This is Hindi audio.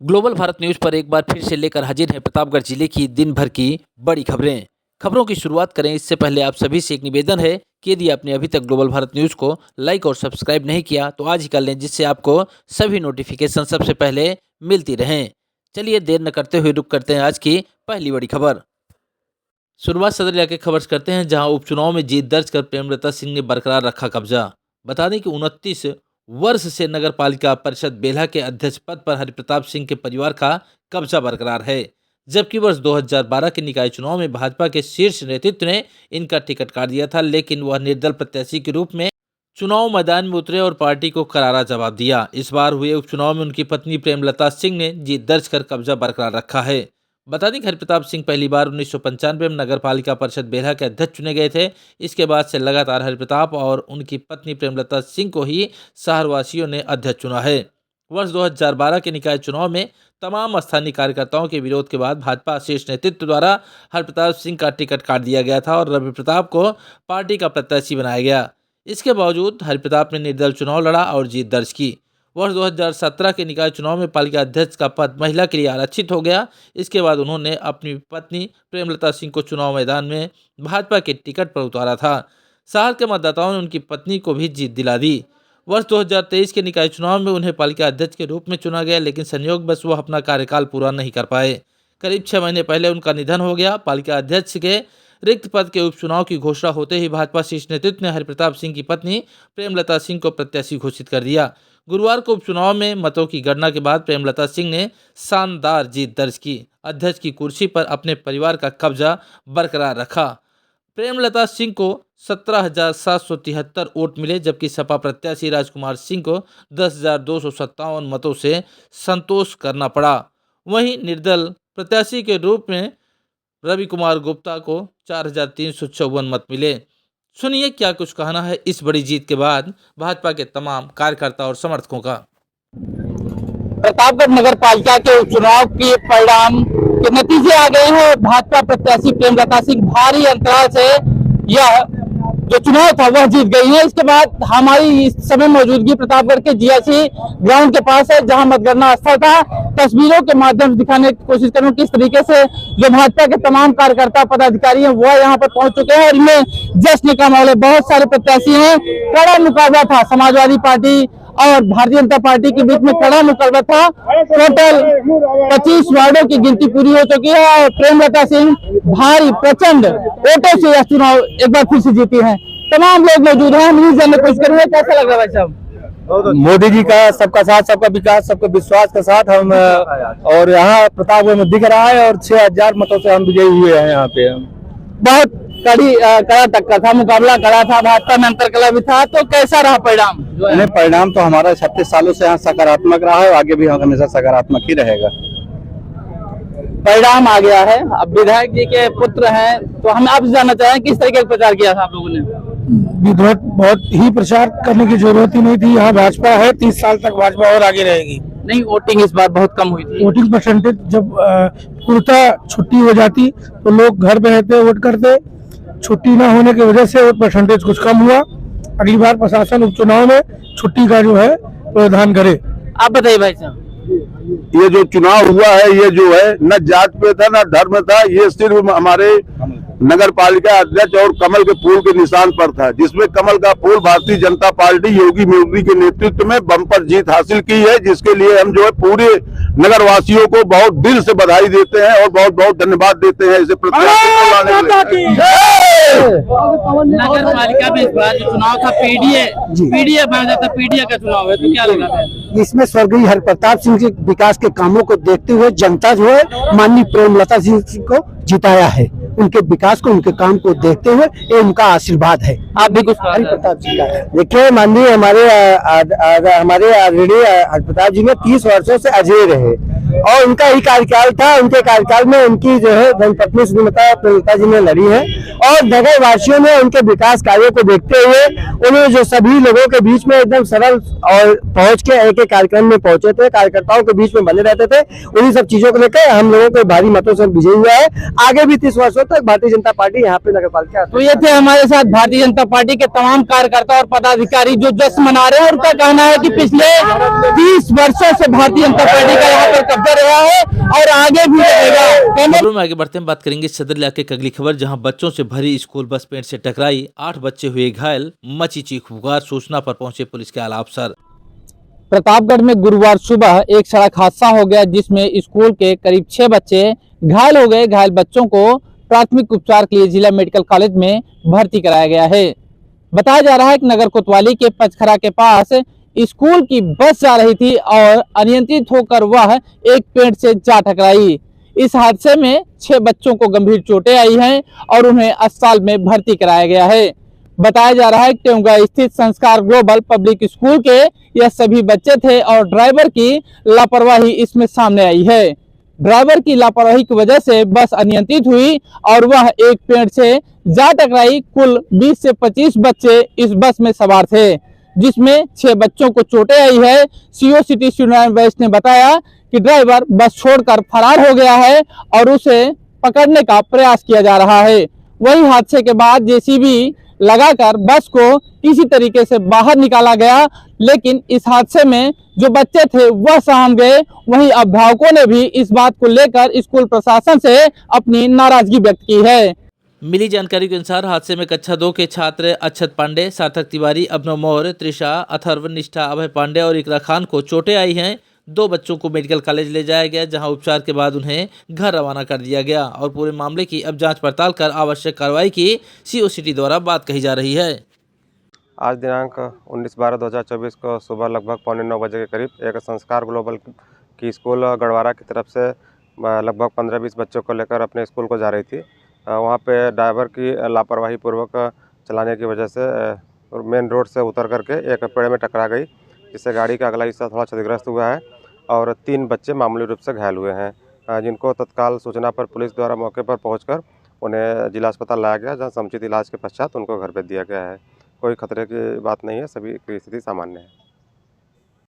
ग्लोबल भारत न्यूज़ पर एक बार फिर से लेकर हाजिर है प्रतापगढ़ जिले की दिन भर की बड़ी खबरों की शुरुआत करें इससे पहले आप सभी से एक निवेदन है कि यदि आपने अभी तक ग्लोबल भारत न्यूज़ को लाइक और सब्सक्राइब नहीं किया तो आज ही कर लें, जिससे आपको सभी नोटिफिकेशन सबसे पहले मिलती रहें। चलिए देर न करते हुए रुक करते हैं आज की पहली बड़ी खबर। शुरुआत सदर इलाके खबर से करते हैं, जहां उपचुनाव में जीत दर्ज कर प्रेमलता सिंह ने बरकरार रखा कब्जा। बता दें कि 29 वर्ष से नगर पालिका परिषद बेल्हा के अध्यक्ष पद पर हरिप्रताप सिंह के परिवार का कब्जा बरकरार है, जबकि वर्ष 2012 के निकाय चुनाव में भाजपा के शीर्ष नेतृत्व ने इनका टिकट काट दिया था, लेकिन वह निर्दल प्रत्याशी के रूप में चुनाव मैदान में उतरे और पार्टी को करारा जवाब दिया। इस बार हुए उपचुनाव में उनकी पत्नी प्रेमलता सिंह ने जीत दर्ज कर कब्जा बरकरार रखा है। बता दें कि हरिप्रताप सिंह पहली बार 1995 में नगर पालिका परिषद बेल्हा के अध्यक्ष चुने गए थे। इसके बाद से लगातार हरिप्रताप और उनकी पत्नी प्रेमलता सिंह को ही शहरवासियों ने अध्यक्ष चुना है। वर्ष 2012 के निकाय चुनाव में तमाम स्थानीय कार्यकर्ताओं के विरोध के बाद भाजपा शीर्ष नेतृत्व द्वारा हरिप्रताप सिंह का टिकट काट दिया गया था और रवि प्रताप को पार्टी का प्रत्याशी बनाया गया। इसके बावजूद हरिप्रताप ने निर्दल चुनाव लड़ा और जीत दर्ज की। वर्ष 2017 के निकाय चुनाव में पालिका अध्यक्ष का पद महिला के लिए आरक्षित हो गया। इसके बाद उन्होंने अपनी पत्नी प्रेमलता सिंह को चुनाव मैदान में भाजपा के टिकट पर उतारा था। शहर के मतदाताओं ने उनकी पत्नी को भी जीत दिला दी। वर्ष 2023 के निकाय चुनाव में उन्हें पालिका अध्यक्ष के रूप में चुना गया, लेकिन संयोगवश वह अपना कार्यकाल पूरा नहीं कर पाए। करीब 6 महीने पहले उनका निधन हो गया। पालिका अध्यक्ष के रिक्त पद के उपचुनाव की घोषणा होते ही भाजपा शीर्ष नेतृत्व ने हरिप्रताप सिंह की पत्नी प्रेमलता सिंह को प्रत्याशी घोषित कर दिया। गुरुवार को उपचुनाव में मतों की गणना के बाद प्रेमलता सिंह ने शानदार जीत दर्ज की। अध्यक्ष की कुर्सी पर अपने परिवार का कब्जा बरकरार रखा। प्रेमलता सिंह को 17,773 वोट मिले, जबकि सपा प्रत्याशी राजकुमार सिंह को 10,257 मतों से संतोष करना पड़ा। वहीं निर्दल प्रत्याशी के रूप में रवि कुमार गुप्ता को 4,354 मत मिले। सुनिए क्या कुछ कहना है इस बड़ी जीत के बाद भाजपा के तमाम कार्यकर्ता और समर्थकों का। प्रतापगढ़ नगर पालिका के उपचुनाव के परिणाम के नतीजे आ गए हैं। भाजपा प्रत्याशी प्रेमलता सिंह भारी अंतराल से यह जो चुनाव था वह जीत गई है। इसके बाद हमारी इस समय मौजूदगी प्रतापगढ़ के जीआईसी ग्राउंड के पास है, जहां मतगणना स्थल था। तस्वीरों के माध्यम से दिखाने की कोशिश करूं किस तरीके से जो भाजपा के तमाम कार्यकर्ता पदाधिकारी हैं वह यहां पर पहुंच चुके हैं और इनमें जश्न का माहौल है। बहुत सारे प्रत्याशी हैं। कड़ा मुकाबला था, समाजवादी पार्टी और भारतीय जनता पार्टी के बीच में कड़ा मुकाबला था। टोटल 25 वार्डों की गिनती पूरी हो चुकी है और प्रेमलता सिंह भारी प्रचंड वोटों से यह चुनाव एक बार फिर से जीती है। तमाम लोग मौजूद हैं, हम जानने की कोशिश करेंगे कैसा लग रहा है भाई साहब। मोदी जी का सबका साथ, सबका विकास, सबके विश्वास के साथ हम और यहाँ प्रतापगढ़ में दिख रहा है और 6,000 मतों से हम विजयी हुए हैं। यहाँ पे बहुत कड़ा टक्कर था, मुकाबला कड़ा था, भाजपा में अंतरकला भी था। तो कैसा रहा परिणाम? परिणाम तो हमारा 36 सालों से यहाँ सकारात्मक रहा है और आगे भी हमेशा सकारात्मक ही रहेगा। परिणाम आ गया है। अब विधायक जी के पुत्र हैं, तो हम आपसे जानना चाहें किस तरीके का प्रचार किया था आप लोगों ने? विरोध बहुत ही प्रचार करने की जरूरत ही नहीं थी। यहाँ भाजपा है, 30 साल तक भाजपा और आगे रहेगी। नहीं, वोटिंग इस बार बहुत कम हुई थी। वोटिंग परसेंटेज जब पूर्णतः छुट्टी हो जाती तो लोग घर में रहते वोट करते। छुट्टी न होने की वजह से वोट परसेंटेज कुछ कम हुआ। अगली बार प्रशासन उपचुनाव में छुट्टी का जो है प्रावधान करे। आप बताइए भाई साहब। ये जो चुनाव हुआ है ये जो है न जात पे था न धर्म था, ये सिर्फ हमारे नगर पालिका अध्यक्ष और कमल के फूल के निशान पर था, जिसमें कमल का फूल भारतीय जनता पार्टी योगी मोदी के नेतृत्व में बम्पर जीत हासिल की है, जिसके लिए हम जो है पूरे नगर वासियों को बहुत दिल से बधाई देते हैं और बहुत बहुत धन्यवाद देते हैं इसे प्रत्याशी को लाने के लिए। नगर पालिका में इस बार जो चुनाव था पीडीए बना जाता, पीडीए का चुनाव है, तो क्या लगा है? इसमें स्वर्गीय हरिप्रताप सिंह के विकास के कामों को देखते हुए जनता जो है माननीय प्रेमलता सिंह को जिताया है। उनके विकास को, उनके काम को देखते हुए ये उनका आशीर्वाद है। आप भी कुछ हरिप्रताप जी का देखिए, माननीय हमारे आदरणीय हरिप्रताप जी ने 30 वर्षों से अजय रहे और उनका ही कार्यकाल था। उनके कार्यकाल में उनकी जो है धर्मपत्नी श्रीमती प्रेमलता जी ने लड़ी है और नगर वासियों ने उनके विकास कार्यों को देखते हुए उन्होंने जो सभी लोगों के बीच में एकदम सरल और पहुंच के एक कार्यक्रम में पहुंचे थे, कार्यकर्ताओं के बीच में बने रहते थे। उन्हीं सब चीजों को लेकर हम लोगों को भारी मतों से विजयी हुआ है। आगे भी 30 वर्षों तक भारतीय जनता पार्टी यहाँ पे नगर पालिका। तो ये थे हमारे साथ भारतीय जनता पार्टी के तमाम कार्यकर्ता और पदाधिकारी जो जश्न मना रहे हैं। उनका कहना है कि पिछले 30 वर्षों से भारतीय जनता पार्टी का यहाँ पर कब्जा गया है और आगे भी रहेगा। खबरों में आगे बढ़ते हैं, बात करेंगे सदर इलाके की अगली खबर, जहां बच्चों से भरी स्कूल बस पेड़ से टकराई, 8 बच्चे हुए घायल, मची चीख पुकार, सूचना पर पहुंचे पुलिस के आला अफसर। प्रतापगढ़ में गुरुवार सुबह एक सड़क हादसा हो गया जिसमें स्कूल के करीब 6 बच्चे घायल हो गए। घायल बच्चों को प्राथमिक उपचार के लिए जिला मेडिकल कॉलेज में भर्ती कराया गया है। बताया जा रहा है कि नगर कोतवाली के पचखरा के पास स्कूल की बस जा रही थी और अनियंत्रित होकर वह एक पेड़ से जा टकराई। इस हादसे में 6 बच्चों को गंभीर चोटें आई हैं और उन्हें अस्पताल में भर्ती कराया गया है। बताया जा रहा है कि टेउंगा स्थित संस्कार ग्लोबल पब्लिक स्कूल के यह सभी बच्चे थे और ड्राइवर की लापरवाही इसमें सामने आई है। ड्राइवर की लापरवाही की वजह से बस अनियंत्रित हुई और वह एक पेड़ से जा टकराई। कुल 20 से 25 बच्चे इस बस में सवार थे, जिसमें 6 बच्चों को चोटें आई है। सीओ सिटी सूर्यनारायण वैश्य ने बताया कि ड्राइवर बस छोड़कर फरार हो गया है और उसे पकड़ने का प्रयास किया जा रहा है। वही हादसे के बाद जेसीबी लगाकर बस को किसी तरीके से बाहर निकाला गया, लेकिन इस हादसे में जो बच्चे थे वह सहम गए। वहीं अभिभावकों ने भी इस बात को लेकर स्कूल प्रशासन से अपनी नाराजगी व्यक्त की है। मिली जानकारी के अनुसार हादसे में कक्षा 2 के छात्र अक्षत पांडे, सार्थक तिवारी, अभिनव मौर्य, त्रिषा, अथर्व, निष्ठा, अभय पांडे और इकरा खान को चोटें आई हैं। 2 बच्चों को मेडिकल कॉलेज ले जाया गया, जहां उपचार के बाद उन्हें घर रवाना कर दिया गया और पूरे मामले की अब जांच पड़ताल कर आवश्यक कार्रवाई की सीओ सिटी द्वारा बात कही जा रही है। आज दिनांक 19/12/2024 को सुबह लगभग 8:45 बजे के करीब एक संस्कार ग्लोबल की स्कूल गढ़वारा की तरफ से लगभग 15-20 बच्चों को लेकर अपने स्कूल को जा रही थी। वहाँ पे ड्राइवर की लापरवाही पूर्वक चलाने की वजह से मेन रोड से उतर करके एक पेड़ में टकरा गई, जिससे गाड़ी का अगला हिस्सा थोड़ा क्षतिग्रस्त हुआ है और 3 बच्चे मामूली रूप से घायल हुए हैं, जिनको तत्काल सूचना पर पुलिस द्वारा मौके पर पहुंचकर उन्हें जिला अस्पताल लाया गया, जहां समुचित इलाज के पश्चात उनको घर भेज दिया गया है। कोई खतरे की बात नहीं है, सभी की स्थिति सामान्य है।